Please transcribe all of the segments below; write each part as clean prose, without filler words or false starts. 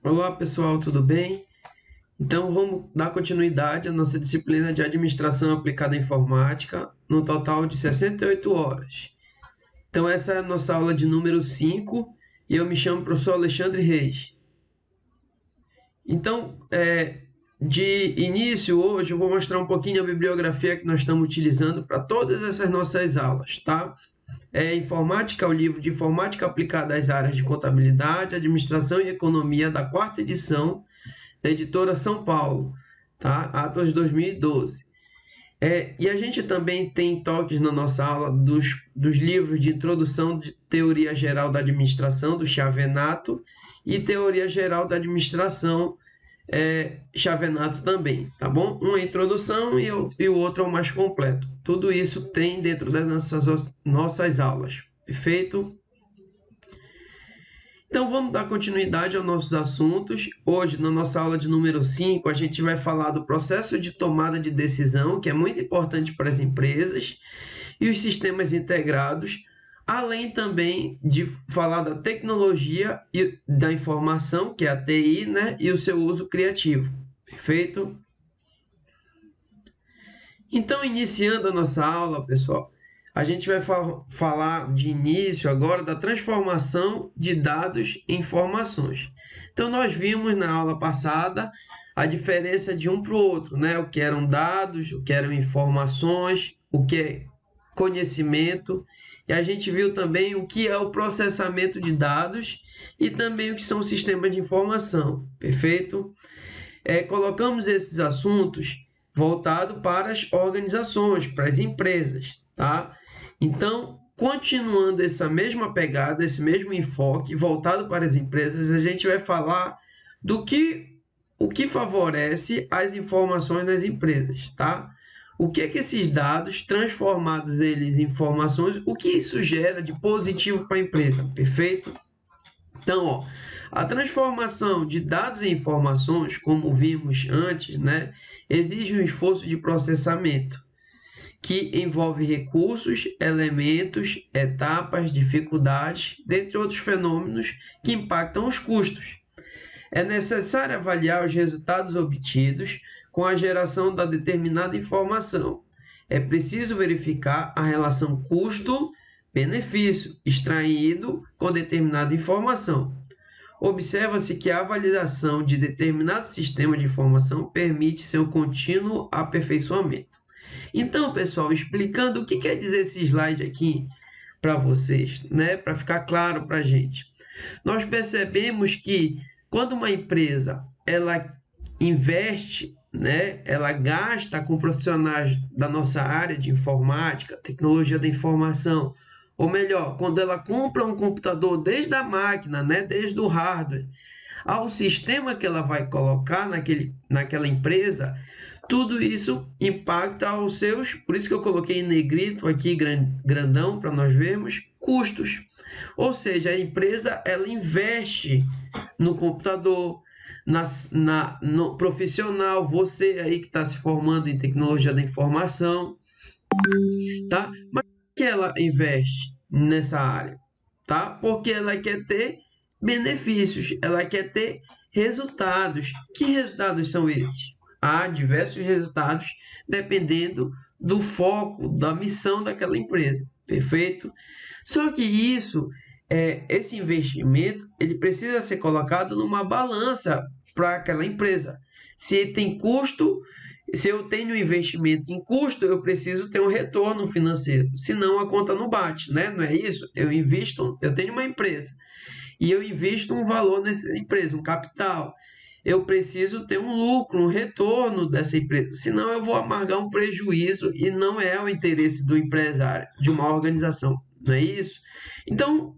Olá pessoal, tudo bem? Então vamos dar continuidade à nossa disciplina de Administração Aplicada à Informática, no total de 68 horas. Então essa é a nossa aula de número 5 e eu me chamo professor Alexandre Reis. Então, de início hoje eu vou mostrar um pouquinho a bibliografia que nós estamos utilizando para todas essas nossas aulas, tá? Informática, o livro de Informática Aplicada às áreas de Contabilidade, Administração e Economia da quarta edição, da editora São Paulo, tá? Atlas 2012. E a gente também tem toques na nossa aula dos livros de Introdução de Teoria Geral da Administração, do Chavenato, e Teoria Geral da Administração, Chavenato também, tá bom? Um é a introdução e o outro é o mais completo. Tudo isso tem dentro das nossas aulas, perfeito? Então vamos dar continuidade aos nossos assuntos. Hoje, na nossa aula de número 5, a gente vai falar do processo de tomada de decisão, que é muito importante para as empresas, e os sistemas integrados, além também de falar da tecnologia e da informação, que é a TI, né, e o seu uso criativo. Perfeito? Então, iniciando a nossa aula, pessoal, a gente vai falar de início agora da transformação de dados em informações. Então, nós vimos na aula passada a diferença de um para o outro, né? O que eram dados, o que eram informações, o que é conhecimento, e a gente viu também o que é o processamento de dados e também o que são sistemas de informação, perfeito? Colocamos esses assuntos voltado para as organizações, para as empresas, tá? Então, continuando essa mesma pegada, esse mesmo enfoque voltado para as empresas, a gente vai falar do que o que favorece as informações nas empresas, tá? O que é que esses dados transformados eles em informações, o que isso gera de positivo para a empresa, perfeito? Então, ó, a transformação de dados em informações, como vimos antes, né, exige um esforço de processamento que envolve recursos, elementos, etapas, dificuldades, dentre outros fenômenos que impactam os custos. É necessário avaliar os resultados obtidos com a geração da determinada informação. É preciso verificar a relação custo-benefício extraído com determinada informação. Observa-se que a validação de determinado sistema de informação permite seu contínuo aperfeiçoamento. Então, pessoal, explicando o que quer dizer esse slide aqui para vocês, né, para ficar claro para a gente. Nós percebemos que quando uma empresa ela investe, né, ela gasta com profissionais da nossa área de informática, tecnologia da informação, ou melhor, quando ela compra um computador desde a máquina, né, desde o hardware, ao sistema que ela vai colocar naquela empresa, tudo isso impacta aos seus, por isso que eu coloquei em negrito aqui, grandão, para nós vermos, custos. Ou seja, a empresa ela investe no computador, no profissional, você aí que está se formando em tecnologia da informação, tá? Mas por que ela investe nessa área? Tá? Porque ela quer ter benefícios, ela quer ter resultados. Que resultados são esses? Há diversos resultados dependendo do foco, da missão daquela empresa, perfeito? Só que esse investimento, ele precisa ser colocado numa balança para aquela empresa. Se tem custo, se eu tenho investimento em custo, eu preciso ter um retorno financeiro, senão a conta não bate, né? Não é isso? Eu tenho uma empresa e eu invisto um valor nessa empresa, um capital. Eu preciso ter um lucro, um retorno dessa empresa, senão eu vou amargar um prejuízo e não é o interesse do empresário, de uma organização, não é isso? Então,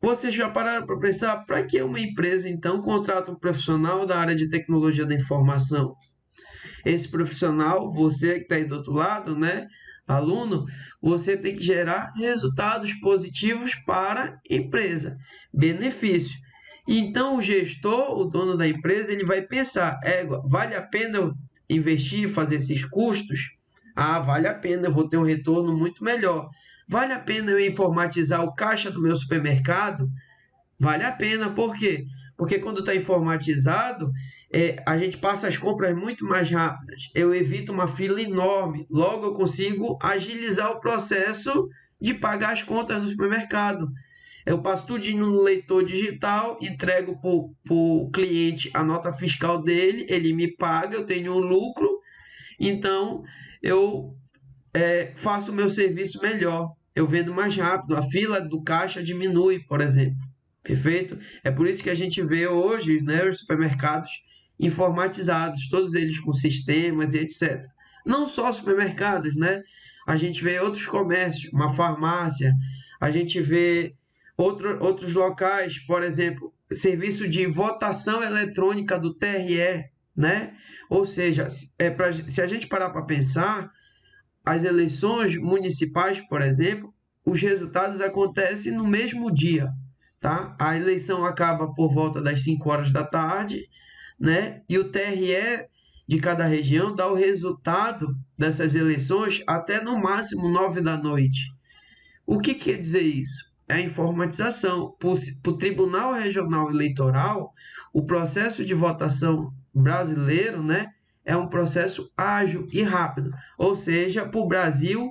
vocês já pararam para pensar para que uma empresa então contrata um profissional da área de tecnologia da informação? Esse profissional, você que está aí do outro lado, né, aluno, você tem que gerar resultados positivos para a empresa, benefício. Então, o gestor, o dono da empresa, ele vai pensar, vale a pena eu investir, fazer esses custos? Ah, vale a pena, eu vou ter um retorno muito melhor. Vale a pena eu informatizar o caixa do meu supermercado? Vale a pena, por quê? Porque quando está informatizado, a gente passa as compras muito mais rápidas. Eu evito uma fila enorme. Logo, eu consigo agilizar o processo de pagar as contas no supermercado. Eu passo tudo no leitor digital, entrego para o cliente a nota fiscal dele, ele me paga, eu tenho um lucro, então eu faço o meu serviço melhor. Eu vendo mais rápido, a fila do caixa diminui, por exemplo. Perfeito? É por isso que a gente vê hoje, né, os supermercados informatizados, todos eles com sistemas e etc. Não só supermercados, né? A gente vê outros comércios, uma farmácia, a gente vê outros locais, por exemplo, serviço de votação eletrônica do TRE, né? Ou seja, se a gente parar para pensar, as eleições municipais, por exemplo, os resultados acontecem no mesmo dia, tá? A eleição acaba por volta das 5 horas da tarde, né? E o TRE de cada região dá o resultado dessas eleições até no máximo 9 da noite. O que quer dizer isso? É a informatização. Para o Tribunal Regional Eleitoral, o processo de votação brasileiro, né, é um processo ágil e rápido. Ou seja, para o Brasil,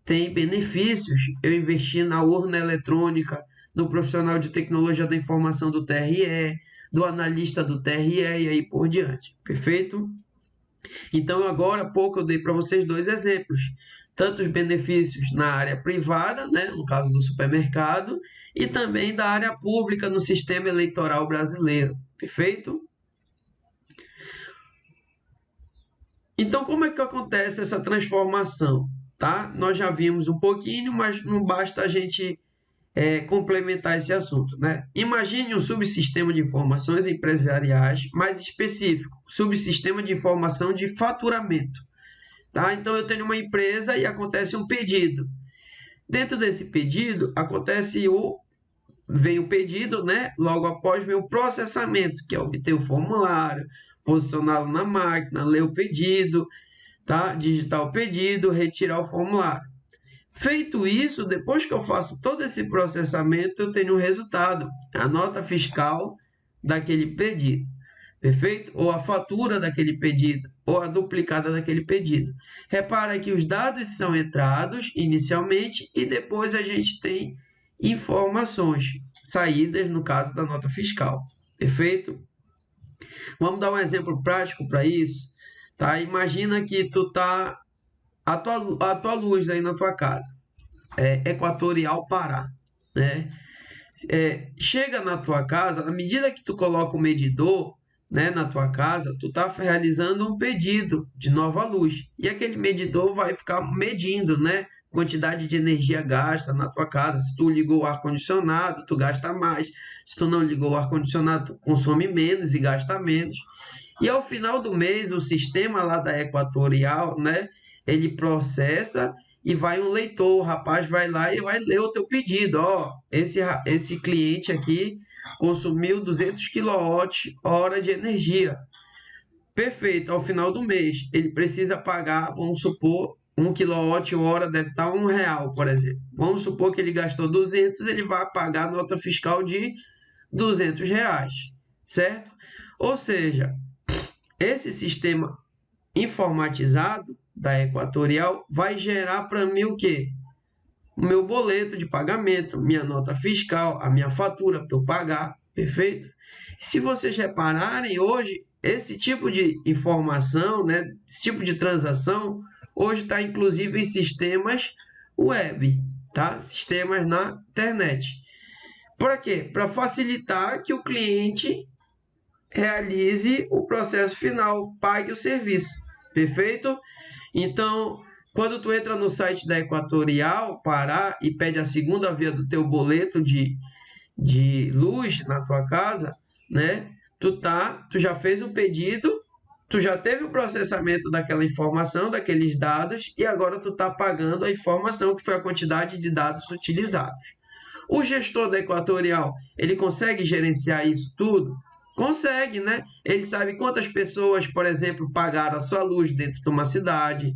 tem benefícios. Eu investi na urna eletrônica, no profissional de tecnologia da informação do TRE, do analista do TRE e aí por diante. Perfeito? Então, agora há pouco eu dei para vocês dois exemplos. Tanto os benefícios na área privada, né, no caso do supermercado, e também da área pública no sistema eleitoral brasileiro. Perfeito? Então, como é que acontece essa transformação? Tá? Nós já vimos um pouquinho, mas não basta a gente complementar esse assunto, né? Imagine um subsistema de informações empresariais mais específico, subsistema de informação de faturamento. Tá? Então, eu tenho uma empresa e acontece um pedido. Dentro desse pedido, vem o pedido, né? Logo após vem o processamento, que é obter o formulário, posicioná-lo na máquina, ler o pedido, tá? Digitar o pedido, retirar o formulário. Feito isso, depois que eu faço todo esse processamento, eu tenho um resultado, a nota fiscal daquele pedido, perfeito? Ou a fatura daquele pedido, ou a duplicada daquele pedido. Repara que os dados são entrados inicialmente e depois a gente tem informações saídas no caso da nota fiscal, perfeito? Vamos dar um exemplo prático para isso, tá? Imagina que a tua luz aí na tua casa, Equatorial Pará, né? Chega na tua casa, na medida que tu coloca o medidor, né, na tua casa, tu tá realizando um pedido de nova luz. E aquele medidor vai ficar medindo, né, quantidade de energia gasta na tua casa. Se tu ligou o ar-condicionado, tu gasta mais. Se tu não ligou o ar-condicionado, tu consome menos e gasta menos. E ao final do mês, o sistema lá da Equatorial, né, ele processa e vai um leitor, o rapaz vai lá e vai ler o teu pedido. Ó, esse cliente aqui consumiu 200 kWh de energia. Perfeito, ao final do mês, ele precisa pagar, vamos supor, 1 kWh deve estar R$ 1, por exemplo. Vamos supor que ele gastou 200, ele vai pagar a nota fiscal de R$ 200, certo? Ou seja, esse sistema informatizado da Equatorial vai gerar para mim o quê? O meu boleto de pagamento, minha nota fiscal, a minha fatura para eu pagar, perfeito? Se vocês repararem, hoje, esse tipo de informação, né, esse tipo de transação, hoje está inclusive em sistemas web, tá? Sistemas na internet. Para quê? Para facilitar que o cliente realize o processo final, pague o serviço, perfeito? Então, quando tu entra no site da Equatorial Pará e pede a segunda via do teu boleto de luz na tua casa, né? Tu já fez o pedido, tu já teve o processamento daquela informação, daqueles dados, e agora tu tá pagando a informação que foi a quantidade de dados utilizados. O gestor da Equatorial, ele consegue gerenciar isso tudo? Consegue, né? Ele sabe quantas pessoas, por exemplo, pagaram a sua luz dentro de uma cidade.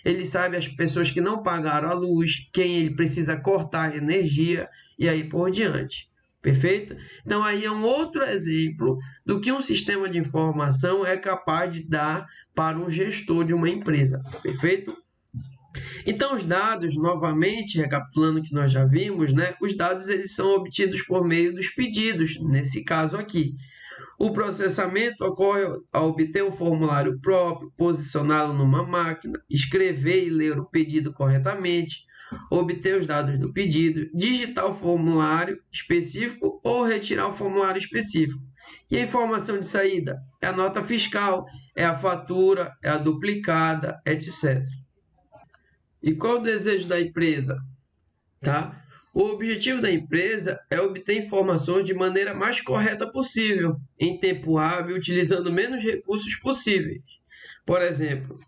Ele sabe as pessoas que não pagaram a luz, quem ele precisa cortar a energia e aí por diante. Perfeito? Então, aí é um outro exemplo do que um sistema de informação é capaz de dar para um gestor de uma empresa. Perfeito? Então, os dados, novamente, recapitulando o que nós já vimos, né? Os dados eles são obtidos por meio dos pedidos, nesse caso aqui. O processamento ocorre ao obter um formulário próprio, posicioná-lo numa máquina, escrever e ler o pedido corretamente, obter os dados do pedido, digitar o formulário específico ou retirar o formulário específico. E a informação de saída é a nota fiscal, é a fatura, é a duplicada, etc. E qual o desejo da empresa? Tá? O objetivo da empresa é obter informações de maneira mais correta possível, em tempo hábil, utilizando menos recursos possíveis. Por exemplo,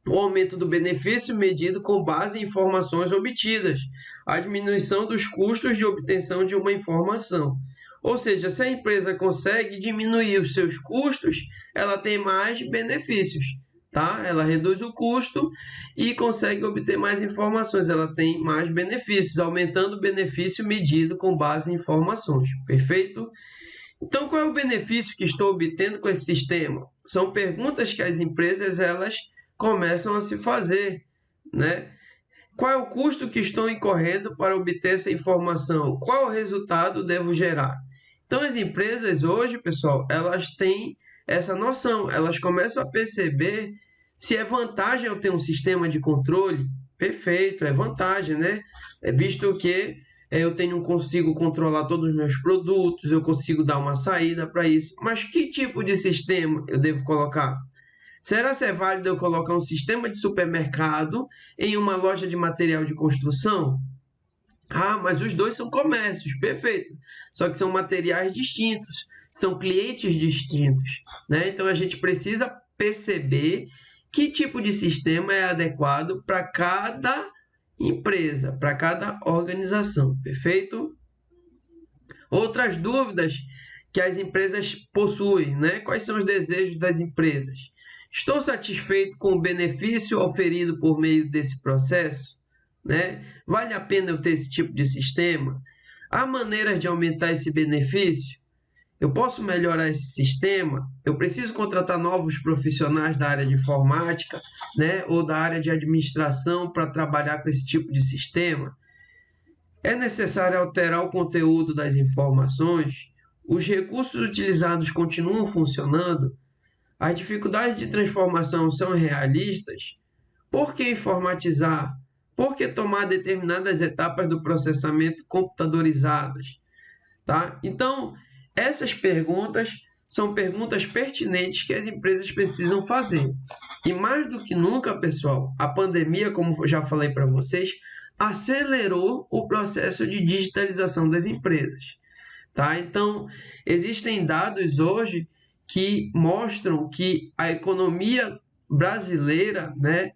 o aumento do benefício medido com base em informações obtidas, a diminuição dos custos de obtenção de uma informação. Ou seja, se a empresa consegue diminuir os seus custos, ela tem mais benefícios, tá? Ela reduz o custo e consegue obter mais informações, ela tem mais benefícios, aumentando o benefício medido com base em informações, perfeito? Então, qual é o benefício que estou obtendo com esse sistema? São perguntas que as empresas elas começam a se fazer, né? Qual é o custo que estou incorrendo para obter essa informação? Qual o resultado devo gerar? Então, as empresas hoje, pessoal, elas têm essa noção, elas começam a perceber se é vantagem eu ter um sistema de controle. Perfeito, é vantagem, né? Visto que consigo controlar todos os meus produtos, eu consigo dar uma saída para isso. Mas que tipo de sistema eu devo colocar? Será que é válido eu colocar um sistema de supermercado em uma loja de material de construção? Ah, mas os dois são comércios, perfeito. Só que são materiais distintos, são clientes distintos, né? Então a gente precisa perceber que tipo de sistema é adequado para cada empresa, para cada organização, perfeito? Outras dúvidas que as empresas possuem, né? Quais são os desejos das empresas? Estou satisfeito com o benefício oferido por meio desse processo? Né? Vale a pena eu ter esse tipo de sistema? Há maneiras de aumentar esse benefício? Eu posso melhorar esse sistema? Eu preciso contratar novos profissionais da área de informática, né? Ou da área de administração para trabalhar com esse tipo de sistema? É necessário alterar o conteúdo das informações? Os recursos utilizados continuam funcionando? As dificuldades de transformação são realistas? Por que informatizar? Por que tomar determinadas etapas do processamento computadorizadas? Tá? Então, essas perguntas são perguntas pertinentes que as empresas precisam fazer. E mais do que nunca, pessoal, a pandemia, como eu já falei para vocês, acelerou o processo de digitalização das empresas. Tá? Então, existem dados hoje que mostram que a economia brasileira, né,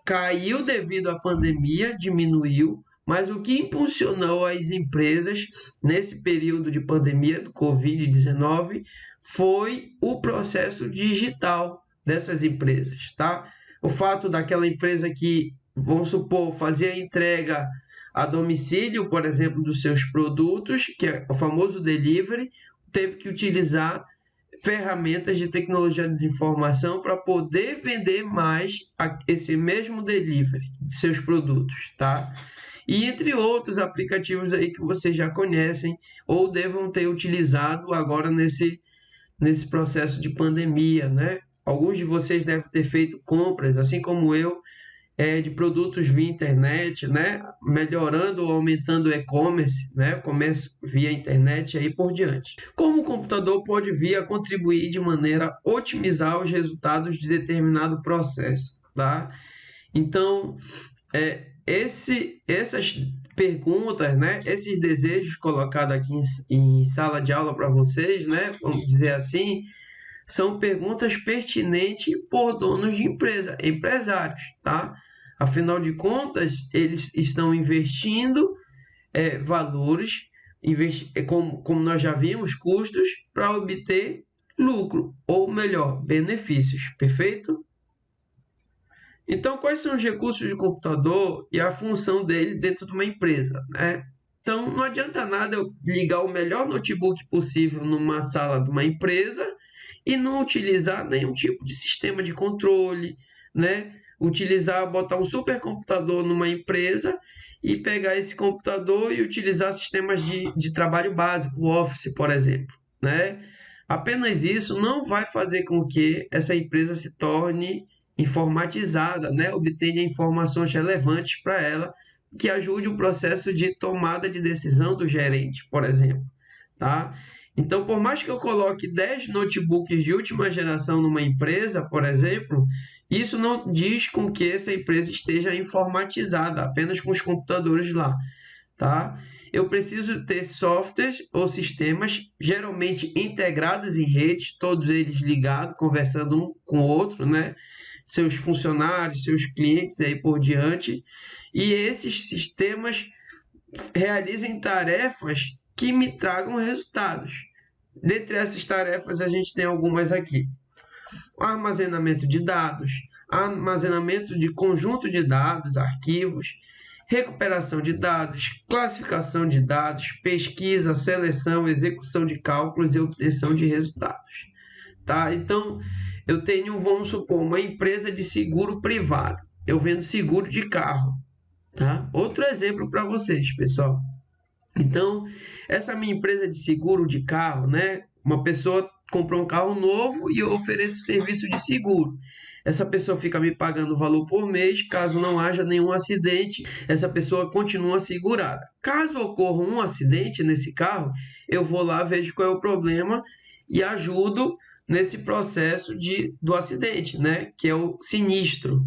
caiu devido à pandemia, diminuiu, mas o que impulsionou as empresas nesse período de pandemia do Covid-19 foi o processo digital dessas empresas, tá? O fato daquela empresa que, vamos supor, fazia a entrega a domicílio, por exemplo, dos seus produtos, que é o famoso delivery, teve que utilizar ferramentas de tecnologia de informação para poder vender mais esse mesmo delivery de seus produtos, tá? E entre outros aplicativos aí que vocês já conhecem ou devam ter utilizado agora nesse processo de pandemia, né? Alguns de vocês devem ter feito compras, assim como eu, de produtos via internet, né? Melhorando ou aumentando o e-commerce, né? Comércio via internet e aí por diante. Como o computador pode vir a contribuir de maneira a otimizar os resultados de determinado processo, tá? Então, essas perguntas, né? Esses desejos colocados aqui em sala de aula para vocês, né? Vamos dizer assim, são perguntas pertinentes por donos de empresa, empresários, tá? Afinal de contas, eles estão investindo valores, como nós já vimos, custos para obter lucro, ou melhor, benefícios, perfeito? Então, quais são os recursos de computador e a função dele dentro de uma empresa, né? Então, não adianta nada eu ligar o melhor notebook possível numa sala de uma empresa e não utilizar nenhum tipo de sistema de controle, né? Botar um supercomputador numa empresa e pegar esse computador e utilizar sistemas de trabalho básico, o Office, por exemplo, né? Apenas isso não vai fazer com que essa empresa se torne informatizada, né? Obtenha informações relevantes para ela, que ajude o processo de tomada de decisão do gerente, por exemplo, tá? Então, por mais que eu coloque 10 notebooks de última geração numa empresa, por exemplo, isso não diz com que essa empresa esteja informatizada, apenas com os computadores lá, tá? Eu preciso ter softwares ou sistemas geralmente integrados em redes, todos eles ligados, conversando um com o outro, né? Seus funcionários, seus clientes e aí por diante. E esses sistemas realizem tarefas que me tragam resultados. Dentre essas tarefas, a gente tem algumas aqui: armazenamento de dados, armazenamento de conjunto de dados, arquivos, recuperação de dados, classificação de dados, pesquisa, seleção, execução de cálculos e obtenção de resultados. Tá? Então, eu tenho, vamos supor, uma empresa de seguro privado. Eu vendo seguro de carro. Tá? Outro exemplo para vocês, pessoal. Então, essa minha empresa de seguro de carro, né? Uma pessoa comprou um carro novo e eu ofereço serviço de seguro. Essa pessoa fica me pagando valor por mês, caso não haja nenhum acidente, essa pessoa continua segurada. Caso ocorra um acidente nesse carro, eu vou lá, vejo qual é o problema e ajudo nesse processo do acidente, né? Que é o sinistro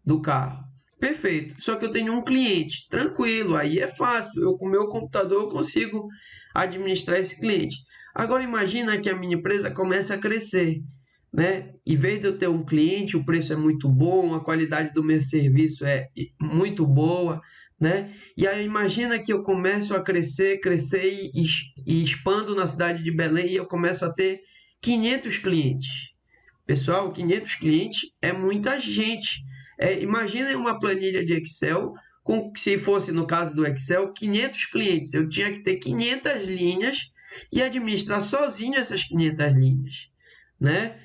do carro. Perfeito. Só que eu tenho um cliente, tranquilo, aí é fácil. Eu com o meu computador eu consigo administrar esse cliente. Agora imagina que a minha empresa começa a crescer, né? Em vez de eu ter um cliente, o preço é muito bom, a qualidade do meu serviço é muito boa, né? E aí imagina que eu começo a crescer e expando na cidade de Belém e eu começo a ter 500 clientes. Pessoal, 500 clientes é muita gente. Imaginem uma planilha de Excel, se fosse no caso do Excel, 500 clientes. Eu tinha que ter 500 linhas e administrar sozinho essas 500 linhas, né?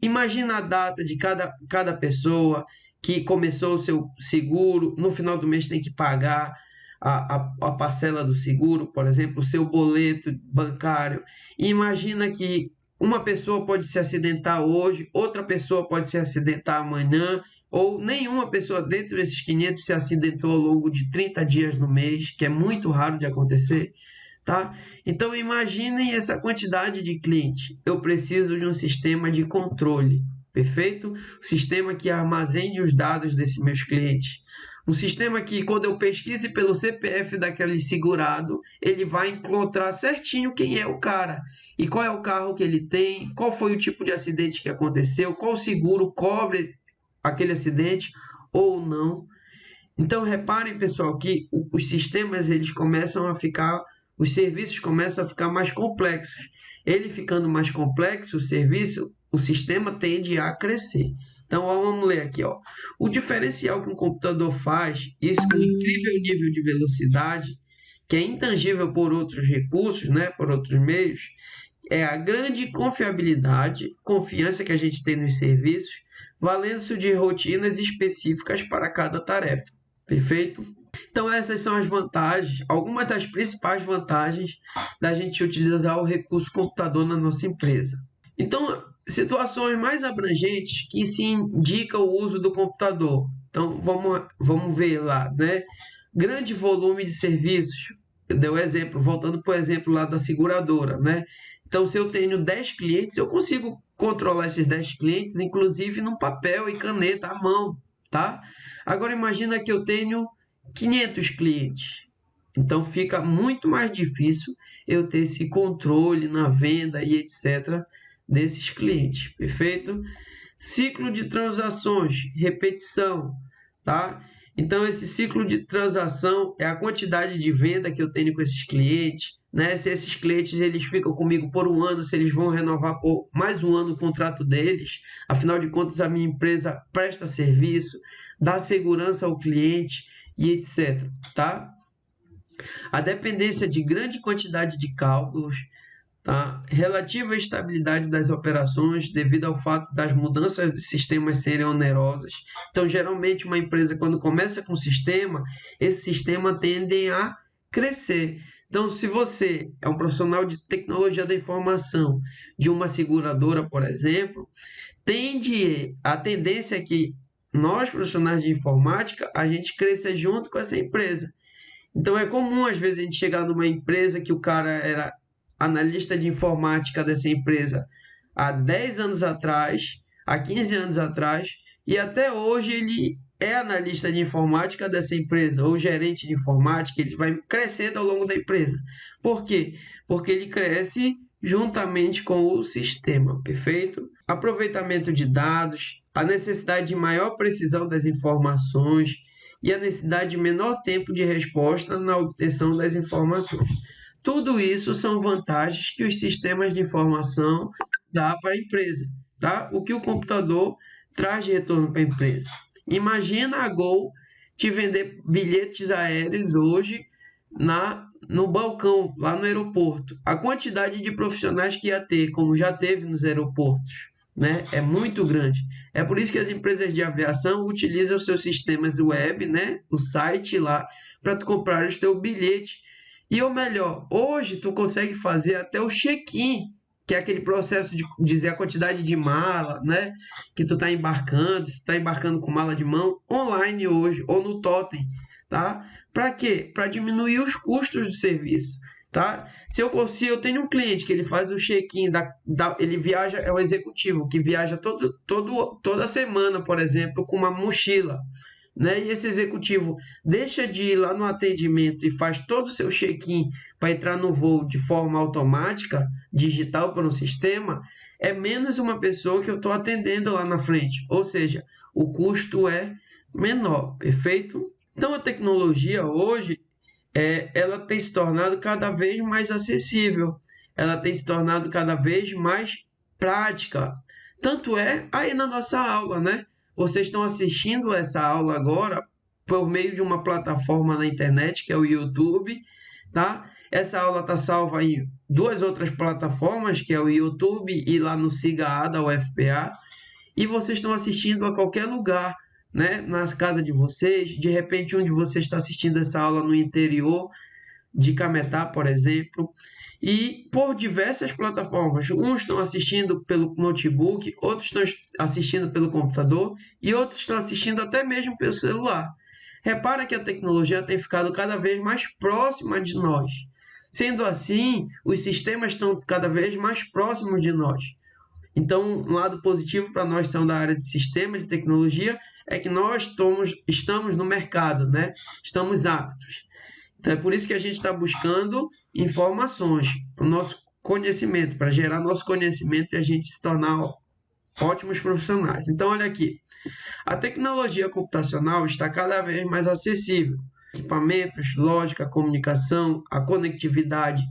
Imagina a data de cada pessoa que começou o seu seguro, no final do mês tem que pagar a parcela do seguro, por exemplo, o seu boleto bancário. E imagina que uma pessoa pode se acidentar hoje, outra pessoa pode se acidentar amanhã, ou nenhuma pessoa dentro desses 500 se acidentou ao longo de 30 dias no mês, que é muito raro de acontecer, tá? Então imaginem essa quantidade de clientes. Eu preciso de um sistema de controle, perfeito? Um sistema que armazene os dados desses meus clientes. Um sistema que, quando eu pesquise pelo CPF daquele segurado, ele vai encontrar certinho quem é o cara e qual é o carro que ele tem, qual foi o tipo de acidente que aconteceu, qual seguro cobre aquele acidente ou não. Então reparem, pessoal, que os sistemas eles começam a ficar, os serviços começam a ficar mais complexos. Ele ficando mais complexo, o sistema tende a crescer. Então, ó, vamos ler aqui, ó. O diferencial que um computador faz, isso com incrível nível de velocidade, que é intangível por outros recursos, né, por outros meios, é a grande confiabilidade, confiança que a gente tem nos serviços, valendo-se de rotinas específicas para cada tarefa. Perfeito? Então, essas são as vantagens, algumas das principais vantagens da gente utilizar o recurso computador na nossa empresa. Então, situações mais abrangentes que se indica o uso do computador. Então, vamos ver lá, né? Grande volume de serviços. Eu dei o exemplo, voltando para o exemplo lá da seguradora, né? Então, se eu tenho 10 clientes, eu consigo controlar esses 10 clientes, inclusive no papel e caneta à mão, tá? Agora, imagina que eu tenho 500 clientes. Então, fica muito mais difícil eu ter esse controle na venda e etc. desses clientes, perfeito? Ciclo de transações, repetição, tá? Então, esse ciclo de transação é a quantidade de venda que eu tenho com esses clientes, né? Se esses clientes eles ficam comigo por um ano, se eles vão renovar por mais um ano o contrato deles, afinal de contas a minha empresa presta serviço, dá segurança ao cliente e etc, tá? A dependência de grande quantidade de cálculos, tá? Relativa à estabilidade das operações devido ao fato das mudanças de sistemas serem onerosas. Então, geralmente, uma empresa, quando começa com um sistema, esse sistema tende a crescer. Então, se você é um profissional de tecnologia da informação de uma seguradora, por exemplo, a tendência é que nós, profissionais de informática, a gente cresça junto com essa empresa. Então é comum às vezes a gente chegar numa empresa que o cara era analista de informática dessa empresa há 10 anos atrás, há 15 anos atrás, e até hoje ele é analista de informática dessa empresa, ou gerente de informática, ele vai crescendo ao longo da empresa. Por quê? Porque ele cresce juntamente com o sistema, perfeito? Aproveitamento de dados, a necessidade de maior precisão das informações, e a necessidade de menor tempo de resposta na obtenção das informações. Tudo isso são vantagens que os sistemas de informação dão para a empresa, tá? O que o computador traz de retorno para a empresa. Imagina a Gol te vender bilhetes aéreos hoje no balcão, lá no aeroporto. A quantidade de profissionais que ia ter, como já teve nos aeroportos, né, é muito grande. É por isso que as empresas de aviação utilizam seus sistemas web, né, o site lá, para tu comprar o teu bilhete. E o melhor, hoje tu consegue fazer até o check-in, que é aquele processo de dizer a quantidade de mala, né, que tu está embarcando, se tu está embarcando com mala de mão, online hoje, ou no Totem, tá? Para quê? Para diminuir os custos do serviço. Tá? Se eu tenho um cliente que ele faz o check-in, ele viaja, é um executivo que viaja toda semana, por exemplo, com uma mochila, né? E esse executivo deixa de ir lá no atendimento e faz todo o seu check-in para entrar no voo de forma automática, digital por um sistema, é menos uma pessoa que eu estou atendendo lá na frente. Ou seja, o custo é menor, perfeito? Então a tecnologia hoje ela tem se tornado cada vez mais acessível, ela tem se tornado cada vez mais prática. Tanto é aí na nossa aula, né? Vocês estão assistindo essa aula agora por meio de uma plataforma na internet, que é o YouTube, tá? Essa aula está salva em duas outras plataformas, que é o YouTube e lá no Siga A da UFPA, e vocês estão assistindo a qualquer lugar, né? Na casa de vocês, de repente um de vocês está assistindo essa aula no interior de Cametá, por exemplo, e por diversas plataformas. Uns estão assistindo pelo notebook, outros estão assistindo pelo computador e outros estão assistindo até mesmo pelo celular. Repara que a tecnologia tem ficado cada vez mais próxima de nós. Sendo assim, os sistemas estão cada vez mais próximos de nós. Então, um lado positivo para nós que são da área de sistema de tecnologia é que nós estamos no mercado, né? Estamos aptos. Então, é por isso que a gente está buscando informações para o nosso conhecimento, para gerar nosso conhecimento e a gente se tornar ótimos profissionais. Então, olha aqui, a tecnologia computacional está cada vez mais acessível. Equipamentos, lógica, comunicação, a conectividade,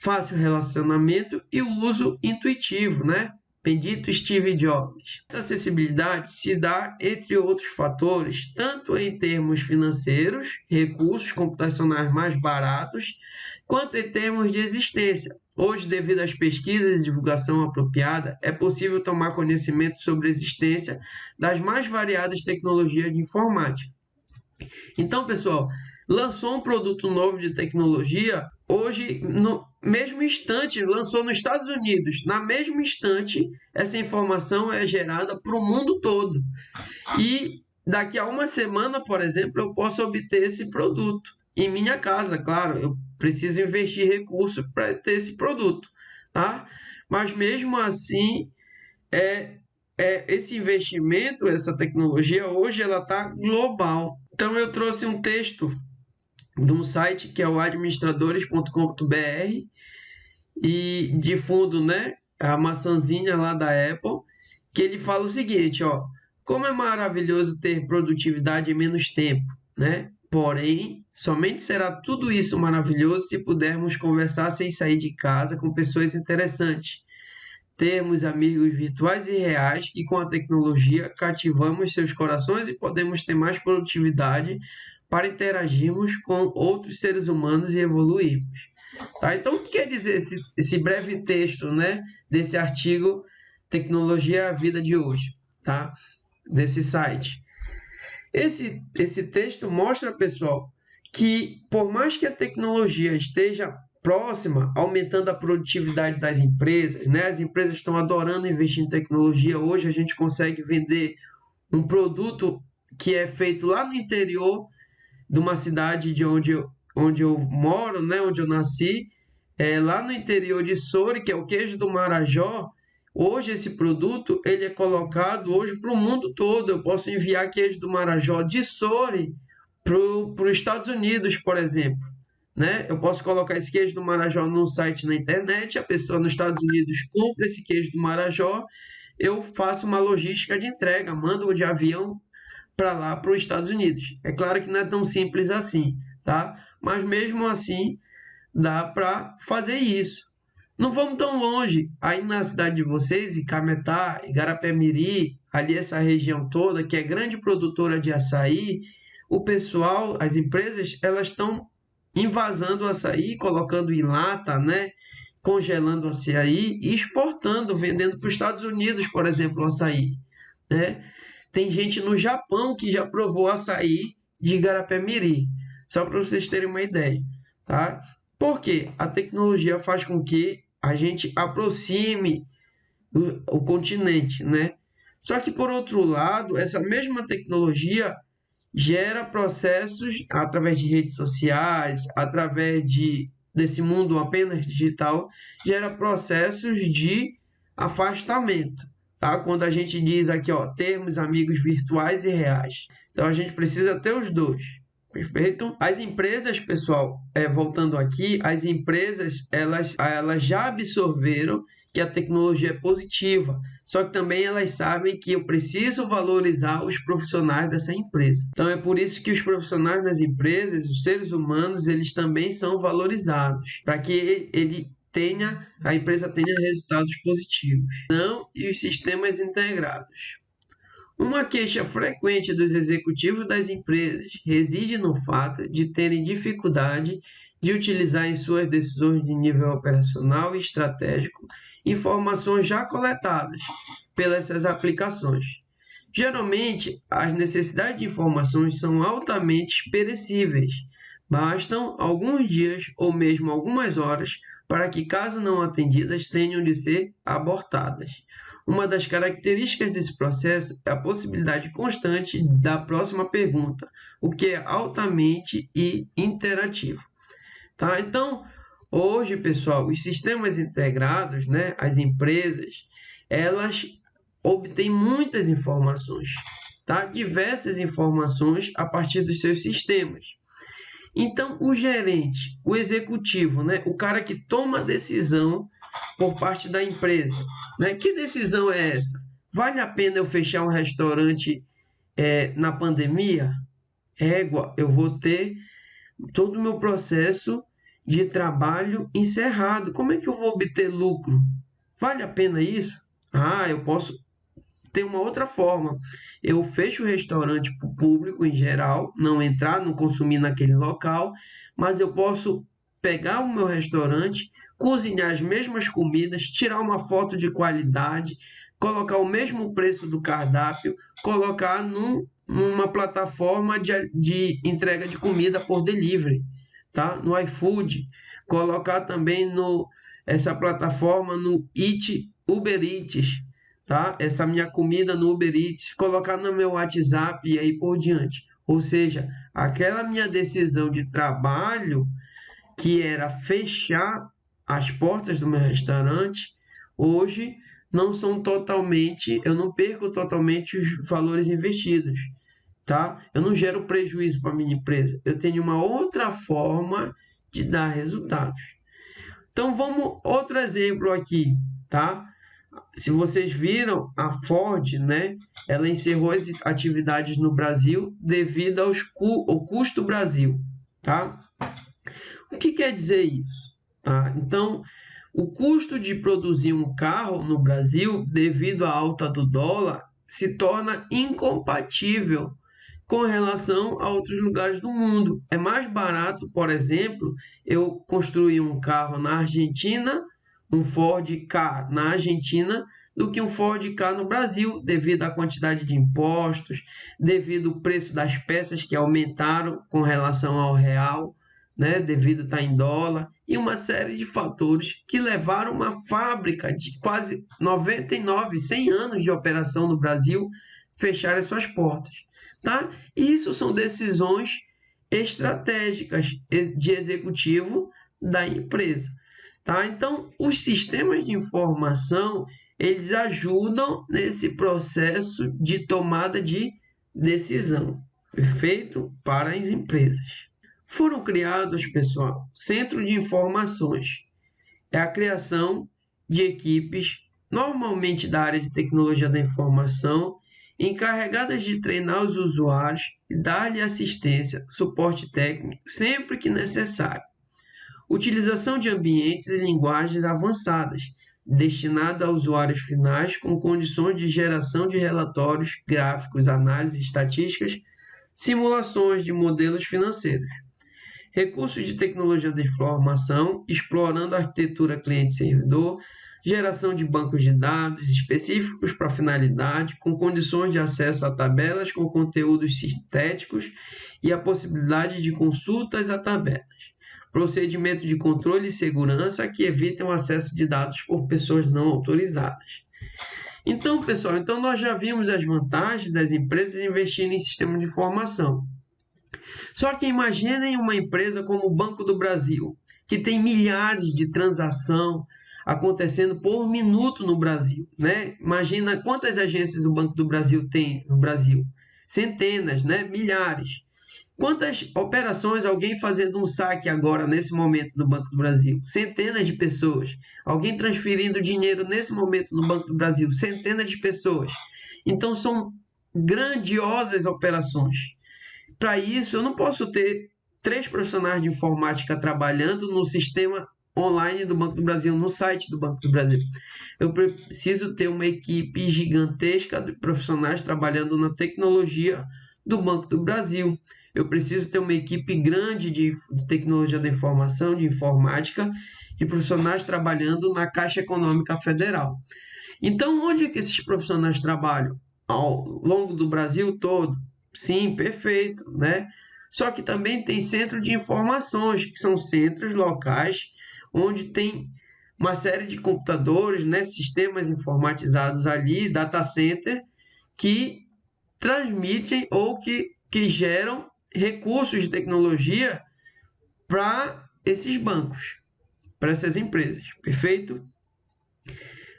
fácil relacionamento e o uso intuitivo, né? Bendito Steve Jobs. Essa acessibilidade se dá, entre outros fatores, tanto em termos financeiros, recursos computacionais mais baratos, quanto em termos de existência. Hoje, devido às pesquisas e divulgação apropriada, é possível tomar conhecimento sobre a existência das mais variadas tecnologias de informática. Então, pessoal, lançou um produto novo de tecnologia, hoje, no mesmo instante, lançou nos Estados Unidos, na mesmo instante, essa informação é gerada para o mundo todo. E daqui a uma semana, por exemplo, eu posso obter esse produto em minha casa, claro, eu preciso investir recurso para ter esse produto, tá? Mas mesmo assim, esse investimento, essa tecnologia, hoje ela está global. Então eu trouxe um texto de um site que é o administradores.com.br e de fundo, né, a maçãzinha lá da Apple, que ele fala o seguinte, ó, como é maravilhoso ter produtividade em menos tempo, né? Porém, somente será tudo isso maravilhoso se pudermos conversar sem sair de casa com pessoas interessantes. Termos amigos virtuais e reais que com a tecnologia cativamos seus corações e podemos ter mais produtividade para interagirmos com outros seres humanos e evoluirmos. Tá? Então, o que quer dizer esse breve texto, né, desse artigo Tecnologia é a Vida de Hoje, tá? Desse site? Esse texto mostra, pessoal, que por mais que a tecnologia esteja próxima, aumentando a produtividade das empresas, né? As empresas estão adorando investir em tecnologia. Hoje a gente consegue vender um produto que é feito lá no interior de uma cidade de onde eu moro, né? Onde eu nasci, lá no interior de Soure, que é o queijo do Marajó. Hoje esse produto ele é colocado hoje para o mundo todo. Eu posso enviar queijo do Marajó de Soure para os Estados Unidos, por exemplo. Né? Eu posso colocar esse queijo do Marajó num site na internet, a pessoa nos Estados Unidos compra esse queijo do Marajó, eu faço uma logística de entrega, mando de avião para lá, para os Estados Unidos. É claro que não é tão simples assim, tá? Mas mesmo assim, dá para fazer isso. Não vamos tão longe. Aí na cidade de vocês, em Cametá, Igarapé-Miri, ali essa região toda, que é grande produtora de açaí, o pessoal, as empresas, elas estão invasando o açaí, colocando em lata, né? Congelando o açaí e exportando, vendendo para os Estados Unidos, por exemplo, o açaí, né? Tem gente no Japão que já provou açaí de Igarapé-Miri, só para vocês terem uma ideia, tá? Porque a tecnologia faz com que a gente aproxime o continente, né? Só que, por outro lado, essa mesma tecnologia gera processos através de redes sociais, através desse mundo apenas digital, gera processos de afastamento, tá? Quando a gente diz aqui, ó, termos amigos virtuais e reais. Então a gente precisa ter os dois. Perfeito? As empresas, pessoal, voltando aqui, as empresas elas já absorveram que a tecnologia é positiva, só que também elas sabem que eu preciso valorizar os profissionais dessa empresa. Então é por isso que os profissionais das empresas, os seres humanos, eles também são valorizados, para que a empresa tenha resultados positivos. Não, e os sistemas integrados. Uma queixa frequente dos executivos das empresas reside no fato de terem dificuldade de utilizar em suas decisões de nível operacional e estratégico informações já coletadas pelas essas aplicações. Geralmente, as necessidades de informações são altamente perecíveis. Bastam alguns dias ou mesmo algumas horas para que, caso não atendidas, tenham de ser abortadas. Uma das características desse processo é a possibilidade constante da próxima pergunta, o que é altamente interativo. Tá? Então, hoje, pessoal, os sistemas integrados, né, as empresas, elas obtêm muitas informações, tá? Diversas informações a partir dos seus sistemas. Então, o gerente, o executivo, né, o cara que toma a decisão por parte da empresa, né? Que decisão é essa? Vale a pena eu fechar um restaurante na pandemia? Égua, eu vou ter todo o meu processo de trabalho encerrado. Como é que eu vou obter lucro? Vale a pena isso? Ah, eu posso ter uma outra forma. Eu fecho o restaurante para o público em geral, não entrar, não consumir naquele local, mas eu posso pegar o meu restaurante, cozinhar as mesmas comidas, tirar uma foto de qualidade, colocar o mesmo preço do cardápio, colocar numa plataforma de entrega de comida por delivery, tá? No iFood, colocar também essa plataforma no Uber Eats, tá? Essa minha comida no Uber Eats, colocar no meu WhatsApp e aí por diante. Ou seja, aquela minha decisão de trabalho que era fechar as portas do meu restaurante, hoje não são totalmente, eu não perco totalmente os valores investidos, tá? Eu não gero prejuízo para minha empresa. Eu tenho uma outra forma de dar resultados. Então vamos outro exemplo aqui, tá? Se vocês viram, a Ford, né, ela encerrou as atividades no Brasil devido ao custo Brasil, tá? O que quer dizer isso? Tá? Então, o custo de produzir um carro no Brasil, devido à alta do dólar, se torna incompatível com relação a outros lugares do mundo. É mais barato, por exemplo, eu construir um carro na Argentina, um Ford Ka na Argentina, do que um Ford Ka no Brasil, devido à quantidade de impostos, devido ao preço das peças que aumentaram com relação ao real, né, devido a estar em dólar, e uma série de fatores que levaram uma fábrica de quase 99, 100 anos de operação no Brasil fechar as suas portas, tá? E isso são decisões estratégicas de executivo da empresa, tá? Então, os sistemas de informação, eles ajudam nesse processo de tomada de decisão, perfeito? Para as empresas. Foram criados, pessoal, centro de informações. É a criação de equipes, normalmente da área de tecnologia da informação, encarregadas de treinar os usuários e dar-lhe assistência, suporte técnico, sempre que necessário. Utilização de ambientes e linguagens avançadas, destinada a usuários finais com condições de geração de relatórios, gráficos, análises estatísticas, simulações de modelos financeiros. Recursos de tecnologia de informação, explorando a arquitetura cliente-servidor, geração de bancos de dados específicos para a finalidade, com condições de acesso a tabelas com conteúdos sintéticos e a possibilidade de consultas a tabelas. Procedimento de controle e segurança que evitem o acesso de dados por pessoas não autorizadas. Então, pessoal, nós já vimos as vantagens das empresas investirem em sistema de informação. Só que imaginem uma empresa como o Banco do Brasil, que tem milhares de transações acontecendo por minuto no Brasil, né? Imagina quantas agências o Banco do Brasil tem no Brasil. Centenas, né? Milhares. Quantas operações alguém fazendo um saque agora, nesse momento, no Banco do Brasil? Centenas de pessoas. Alguém transferindo dinheiro nesse momento no Banco do Brasil? Centenas de pessoas. Então, são grandiosas operações. Para isso, eu não posso ter 3 profissionais de informática trabalhando no sistema online do Banco do Brasil, no site do Banco do Brasil. Eu preciso ter uma equipe gigantesca de profissionais trabalhando na tecnologia do Banco do Brasil. Eu preciso ter uma equipe grande de tecnologia da informação, de informática, de profissionais trabalhando na Caixa Econômica Federal. Então, onde é que esses profissionais trabalham? Ao longo do Brasil todo? Sim, perfeito, né? Só que também tem centro de informações, que são centros locais, onde tem uma série de computadores, né, sistemas informatizados ali, data center, que transmitem ou que geram recursos de tecnologia para esses bancos, para essas empresas, perfeito?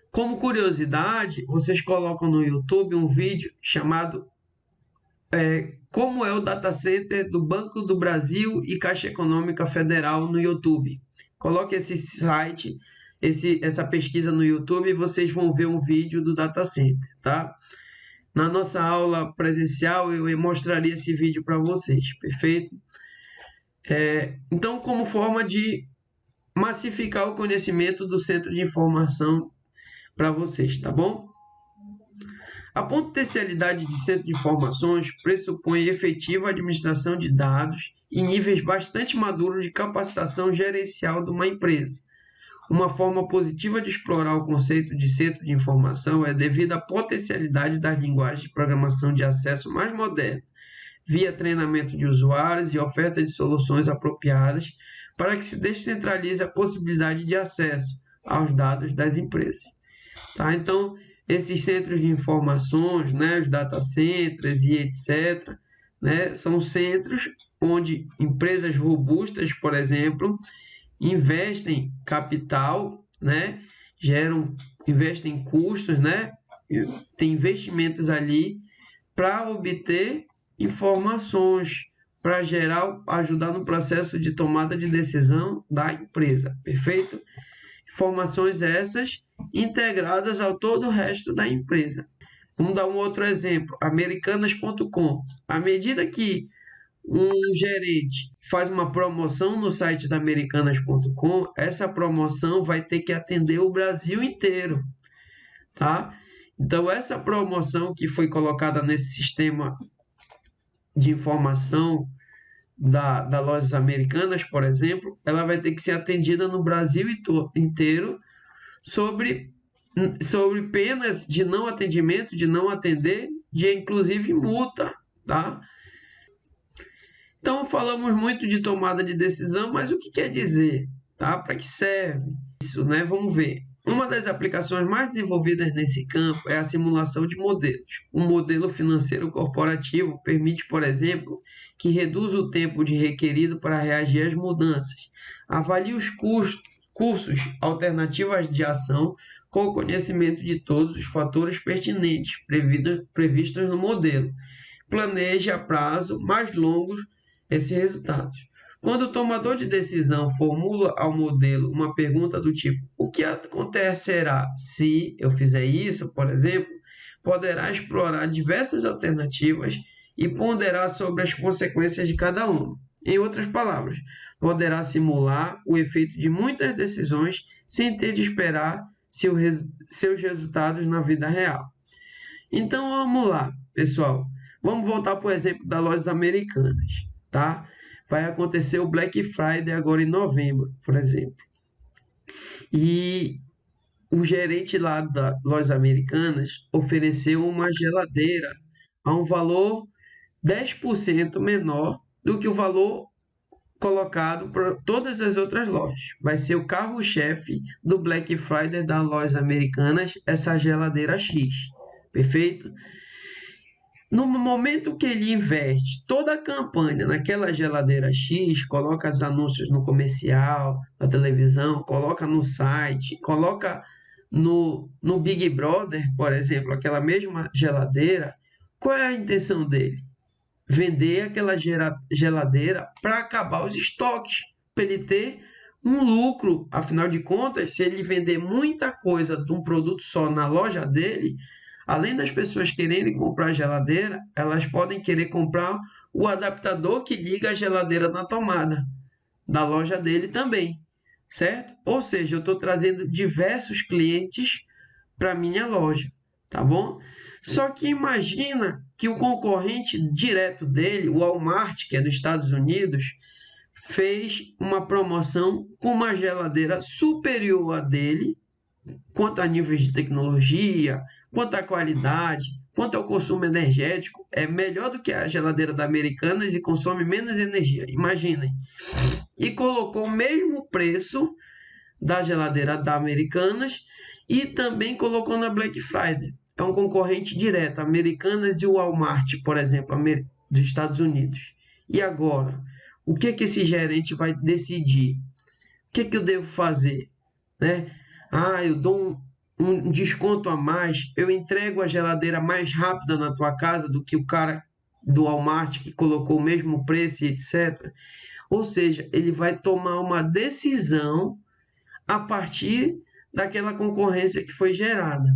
Como curiosidade, vocês colocam no YouTube um vídeo chamado como é o data center do Banco do Brasil e Caixa Econômica Federal no YouTube. Coloque esse site, essa pesquisa no YouTube e vocês vão ver um vídeo do data center, tá? Na nossa aula presencial eu mostraria esse vídeo para vocês, perfeito? Então, como forma de massificar o conhecimento do centro de informação para vocês, tá bom? A potencialidade de centro de informações pressupõe efetiva administração de dados e níveis bastante maduros de capacitação gerencial de uma empresa. Uma forma positiva de explorar o conceito de centro de informação é devido à potencialidade das linguagens de programação de acesso mais modernas, via treinamento de usuários e oferta de soluções apropriadas para que se descentralize a possibilidade de acesso aos dados das empresas. Tá? Então, esses centros de informações, né, os data centers e etc., né, são centros onde empresas robustas, por exemplo, investem capital, né, investem custos, né, tem investimentos ali para obter informações, para ajudar no processo de tomada de decisão da empresa, perfeito? Informações essas integradas ao todo o resto da empresa. Vamos dar um outro exemplo, americanas.com. À medida que um gerente faz uma promoção no site da americanas.com, essa promoção vai ter que atender o Brasil inteiro, tá? Então, essa promoção que foi colocada nesse sistema de informação da Lojas Americanas, por exemplo, ela vai ter que ser atendida no Brasil inteiro sobre, sobre penas de não atendimento, de não atender, de inclusive multa, tá? Então falamos muito de tomada de decisão, mas o que quer dizer, tá? Para que serve isso, né? Vamos ver. Uma das aplicações mais desenvolvidas nesse campo é a simulação de modelos. Um modelo financeiro corporativo permite, por exemplo, que reduza o tempo de requerido para reagir às mudanças, avalie os cursos alternativas de ação com o conhecimento de todos os fatores pertinentes previstos no modelo, planeje a prazo mais longos esses resultados. Quando o tomador de decisão formula ao modelo uma pergunta do tipo: o que acontecerá se eu fizer isso, por exemplo, poderá explorar diversas alternativas e ponderar sobre as consequências de cada uma. Em outras palavras, poderá simular o efeito de muitas decisões sem ter de esperar seus resultados na vida real. Então vamos lá, pessoal. Vamos voltar para o exemplo das lojas americanas, tá? Vai acontecer o Black Friday agora em novembro, por exemplo. E o gerente lá das lojas americanas ofereceu uma geladeira a um valor 10% menor do que o valor colocado para todas as outras lojas. Vai ser o carro-chefe do Black Friday das lojas americanas, essa geladeira X. Perfeito? No momento que ele investe toda a campanha naquela geladeira X, coloca os anúncios no comercial, na televisão, coloca no site, coloca no Big Brother, por exemplo, aquela mesma geladeira, qual é a intenção dele? Vender aquela geladeira para acabar os estoques, para ele ter um lucro. Afinal de contas, se ele vender muita coisa de um produto só na loja dele, além das pessoas quererem comprar a geladeira, elas podem querer comprar o adaptador que liga a geladeira na tomada da loja dele também, certo? Ou seja, eu estou trazendo diversos clientes para minha loja, tá bom? Só que imagina que o concorrente direto dele, o Walmart, que é dos Estados Unidos, fez uma promoção com uma geladeira superior a dele, quanto a níveis de tecnologia, quanto à qualidade, quanto ao consumo energético, é melhor do que a geladeira da Americanas e consome menos energia. Imaginem. E colocou o mesmo preço da geladeira da Americanas e também colocou na Black Friday. É um concorrente direto, Americanas e o Walmart, por exemplo, dos Estados Unidos. E agora, o que que esse gerente vai decidir? O que que eu devo fazer? Né? Eu dou um desconto a mais, eu entrego a geladeira mais rápida na tua casa do que o cara do Walmart que colocou o mesmo preço e etc. Ou seja, ele vai tomar uma decisão a partir daquela concorrência que foi gerada.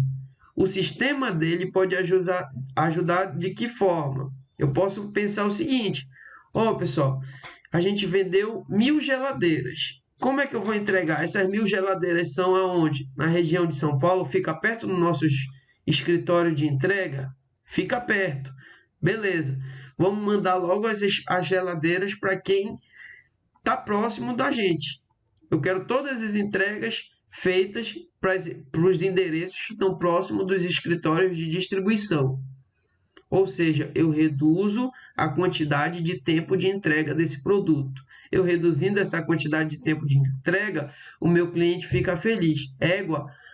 O sistema dele pode ajudar de que forma? Eu posso pensar o seguinte: pessoal, a gente vendeu 1.000 geladeiras. Como é que eu vou entregar? Essas 1.000 geladeiras são aonde? Na região de São Paulo? Fica perto dos nossos escritórios de entrega? Fica perto. Beleza. Vamos mandar logo as geladeiras para quem está próximo da gente. Eu quero todas as entregas feitas para os endereços que estão próximos dos escritórios de distribuição. Ou seja, eu reduzo a quantidade de tempo de entrega desse produto. Eu reduzindo essa quantidade de tempo de entrega, o meu cliente fica feliz.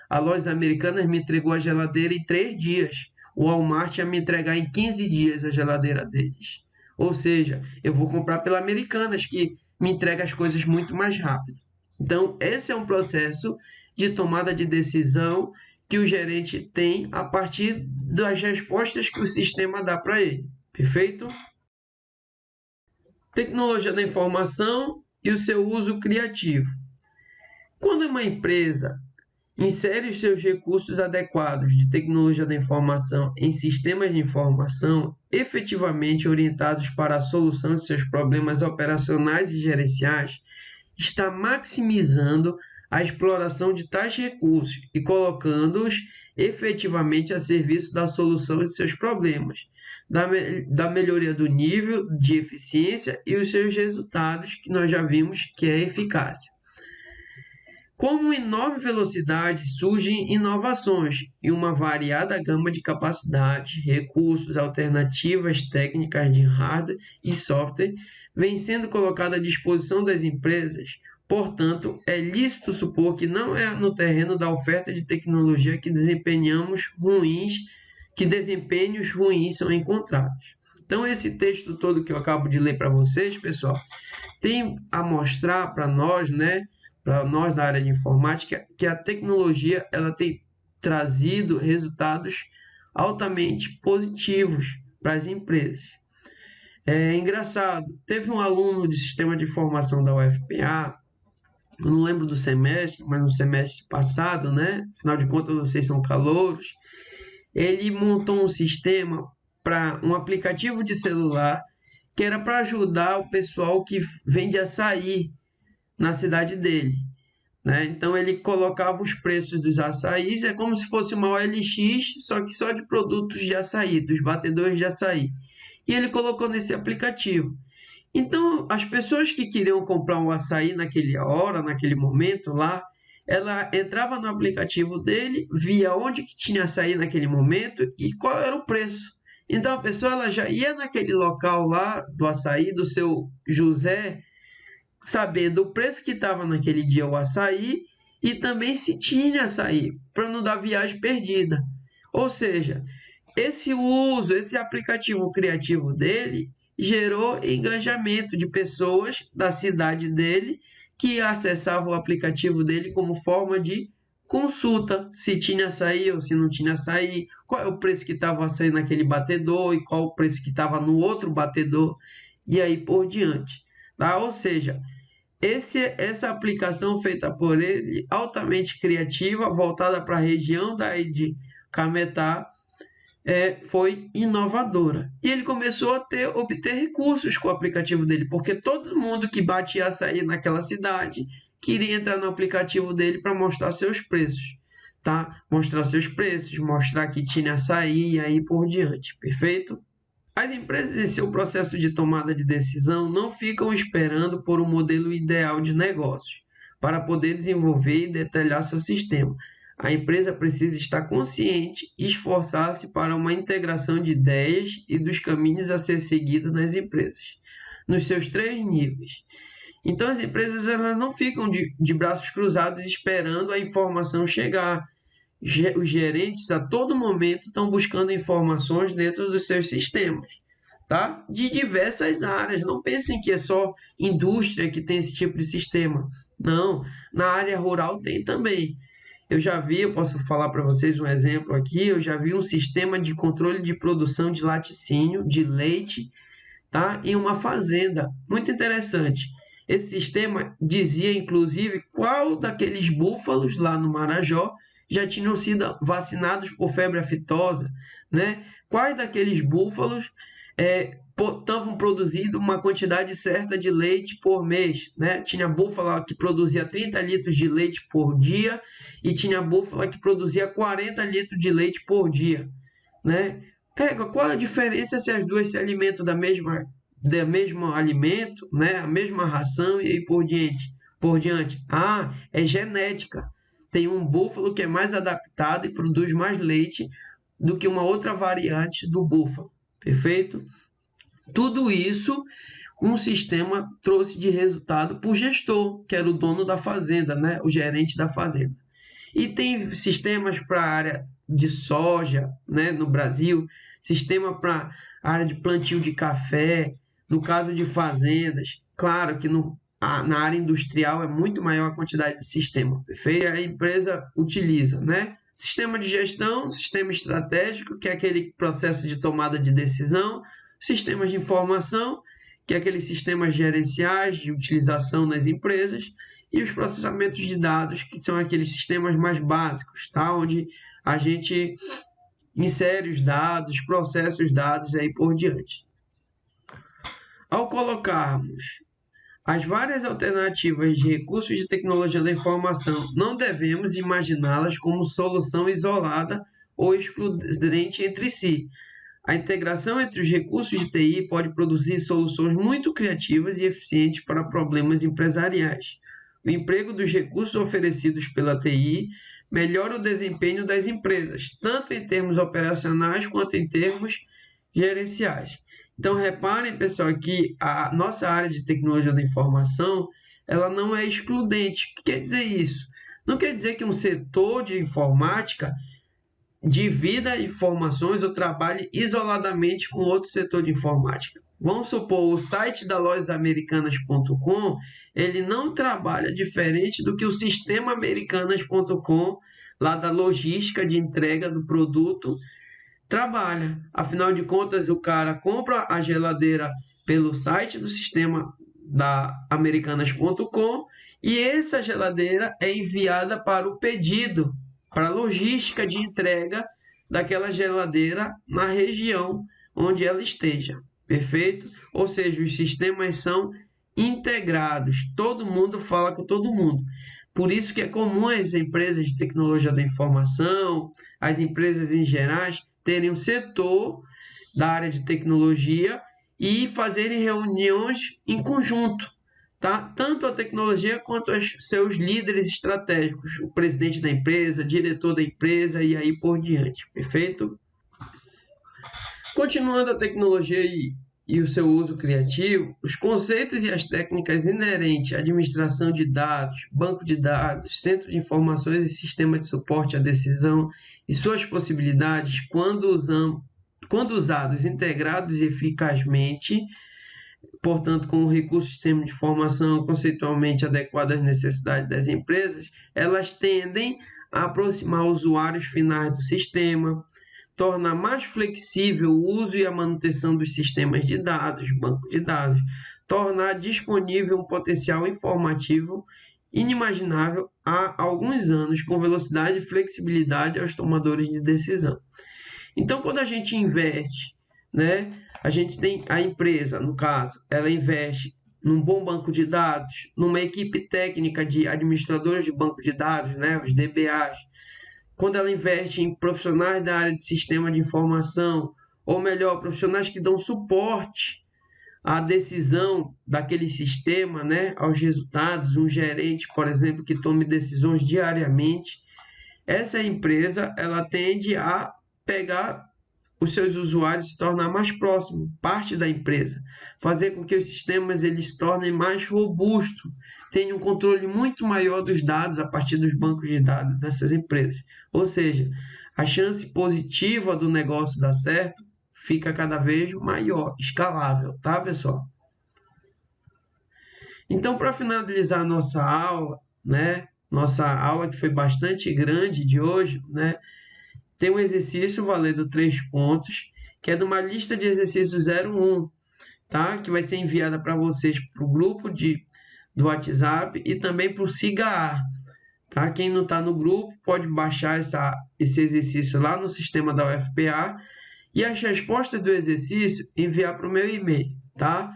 A Lojas Americanas me entregou a geladeira em 3 dias. O Walmart ia me entregar em 15 dias a geladeira deles. Ou seja, eu vou comprar pela Americanas, que me entrega as coisas muito mais rápido. Então, esse é um processo de tomada de decisão que o gerente tem a partir das respostas que o sistema dá para ele. Perfeito? Tecnologia da informação e o seu uso criativo. Quando uma empresa insere os seus recursos adequados de tecnologia da informação em sistemas de informação efetivamente orientados para a solução de seus problemas operacionais e gerenciais, está maximizando a exploração de tais recursos e colocando-os efetivamente a serviço da solução de seus problemas, da melhoria do nível de eficiência e os seus resultados, que nós já vimos que é a eficácia. Com uma enorme velocidade surgem inovações e uma variada gama de capacidades, recursos, alternativas técnicas de hardware e software vem sendo colocada à disposição das empresas. Portanto, é lícito supor que não é no terreno da oferta de tecnologia que desempenhos ruins são encontrados. Então, esse texto todo que eu acabo de ler para vocês, pessoal, tem a mostrar para nós, né, para nós da área de informática, que a tecnologia ela tem trazido resultados altamente positivos para as empresas. É engraçado, teve um aluno de sistema de informação da UFPA, eu não lembro do semestre, mas no semestre passado, né? Afinal de contas, vocês são calouros. Ele montou um sistema para um aplicativo de celular que era para ajudar o pessoal que vende açaí na cidade dele, né? Então ele colocava os preços dos açaís, é como se fosse uma OLX, só que só de produtos de açaí, dos batedores de açaí. E ele colocou nesse aplicativo. Então, as pessoas que queriam comprar um açaí naquela hora, naquele momento lá, ela entrava no aplicativo dele, via onde que tinha açaí naquele momento e qual era o preço. Então, a pessoa ela já ia naquele local lá do açaí, do seu José, sabendo o preço que estava naquele dia o açaí e também se tinha açaí, para não dar viagem perdida. Ou seja, esse aplicativo criativo dele gerou engajamento de pessoas da cidade dele que acessavam o aplicativo dele como forma de consulta, se tinha açaí ou se não tinha açaí, qual é o preço que estava o açaí naquele batedor e qual o preço que estava no outro batedor, e aí por diante. Tá? Ou seja, essa aplicação feita por ele, altamente criativa, voltada para a região daí de Cametá, foi inovadora. E ele começou a obter recursos com o aplicativo dele, porque todo mundo que batia açaí naquela cidade queria entrar no aplicativo dele para mostrar seus preços, tá? Mostrar seus preços, mostrar que tinha açaí e aí por diante, perfeito? As empresas em seu processo de tomada de decisão não ficam esperando por um modelo ideal de negócios para poder desenvolver e detalhar seu sistema. A empresa precisa estar consciente e esforçar-se para uma integração de ideias e dos caminhos a ser seguidos nas empresas, nos seus 3 níveis. Então, as empresas elas não ficam de braços cruzados esperando a informação chegar. Os gerentes a todo momento estão buscando informações dentro dos seus sistemas, tá? De diversas áreas. Não pensem que é só indústria que tem esse tipo de sistema. Não, na área rural tem também. Eu posso falar para vocês um exemplo aqui, eu já vi um sistema de controle de produção de laticínio, de leite, tá? Em uma fazenda. Muito interessante. Esse sistema dizia, inclusive, qual daqueles búfalos lá no Marajó já tinham sido vacinados por febre aftosa, né? Quais daqueles búfalos estavam produzindo uma quantidade certa de leite por mês, né? Tinha búfala que produzia 30 litros de leite por dia e tinha búfala que produzia 40 litros de leite por dia, né? Qual a diferença se as duas se alimentam da mesmo alimento, né? A mesma ração e aí por diante. Ah, é genética. Tem um búfalo que é mais adaptado e produz mais leite do que uma outra variante do búfalo. Perfeito? Tudo isso um sistema trouxe de resultado para o gestor, que era o dono da fazenda, né? O gerente da fazenda. E tem sistemas para a área de soja, né? No Brasil, sistema para a área de plantio de café, no caso de fazendas. Claro que na área industrial é muito maior a quantidade de sistema, perfeito? E a empresa utiliza, né? Sistema de gestão, sistema estratégico, que é aquele processo de tomada de decisão, sistemas de informação, que é aqueles sistemas gerenciais de utilização nas empresas, e os processamentos de dados, que são aqueles sistemas mais básicos, tá? Onde a gente insere os dados, processa os dados e aí por diante. Ao colocarmos As várias alternativas de recursos de tecnologia da informação não devemos imaginá-las como solução isolada ou excludente entre si. A integração entre os recursos de TI pode produzir soluções muito criativas e eficientes para problemas empresariais. O emprego dos recursos oferecidos pela TI melhora o desempenho das empresas, tanto em termos operacionais quanto em termos gerenciais. Então, reparem, pessoal, que a nossa área de tecnologia da informação, ela não é excludente. O que quer dizer isso? Não quer dizer que um setor de informática divida informações ou trabalhe isoladamente com outro setor de informática. Vamos supor, o site da lojasamericanas.com, ele não trabalha diferente do que o sistemaamericanas.com, lá da logística de entrega do produto, trabalha. Afinal de contas, o cara compra a geladeira pelo site do sistema da americanas.com e essa geladeira é enviada para o pedido, para a logística de entrega daquela geladeira na região onde ela esteja. Perfeito? Ou seja, os sistemas são integrados, todo mundo fala com todo mundo. Por isso que é comum as empresas de tecnologia da informação, as empresas em geral, terem um setor da área de tecnologia e fazerem reuniões em conjunto, tá? Tanto a tecnologia quanto os seus líderes estratégicos, o presidente da empresa, diretor da empresa e aí por diante, perfeito? Continuando a tecnologia e o seu uso criativo, os conceitos e as técnicas inerentes à administração de dados, banco de dados, centro de informações e sistema de suporte à decisão e suas possibilidades, quando usados integrados e eficazmente, portanto, com recursos de sistema de informação conceitualmente adequados às necessidades das empresas, elas tendem a aproximar usuários finais do sistema, torna mais flexível o uso e a manutenção dos sistemas de dados, banco de dados, tornar disponível um potencial informativo inimaginável há alguns anos, com velocidade e flexibilidade aos tomadores de decisão. Então, quando a gente investe, né, a gente tem a empresa, no caso, ela investe num bom banco de dados, numa equipe técnica de administradores de banco de dados, né, os DBAs, quando ela investe em profissionais da área de sistema de informação, ou melhor, profissionais que dão suporte à decisão daquele sistema, né, aos resultados, um gerente, por exemplo, que tome decisões diariamente, essa empresa ela tende a pegar os seus usuários, se tornar mais próximo, parte da empresa, fazer com que os sistemas eles se tornem mais robustos, tenham um controle muito maior dos dados a partir dos bancos de dados dessas empresas. Ou seja, a chance positiva do negócio dar certo fica cada vez maior, escalável, tá, pessoal? Então, para finalizar a nossa aula, né, nossa aula que foi bastante grande de hoje, né, tem um exercício valendo 3 pontos, que é de uma lista de exercícios 01, tá? Que vai ser enviada para vocês para o grupo do WhatsApp e também para o SIGA, tá? Quem não está no grupo pode baixar esse exercício lá no sistema da UFPA e as respostas do exercício enviar para o meu e-mail, tá?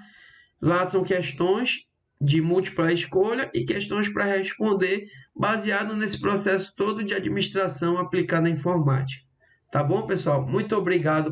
Lá são questões de múltipla escolha e questões para responder baseado nesse processo todo de administração aplicada à informática. Tá bom, pessoal? Muito obrigado.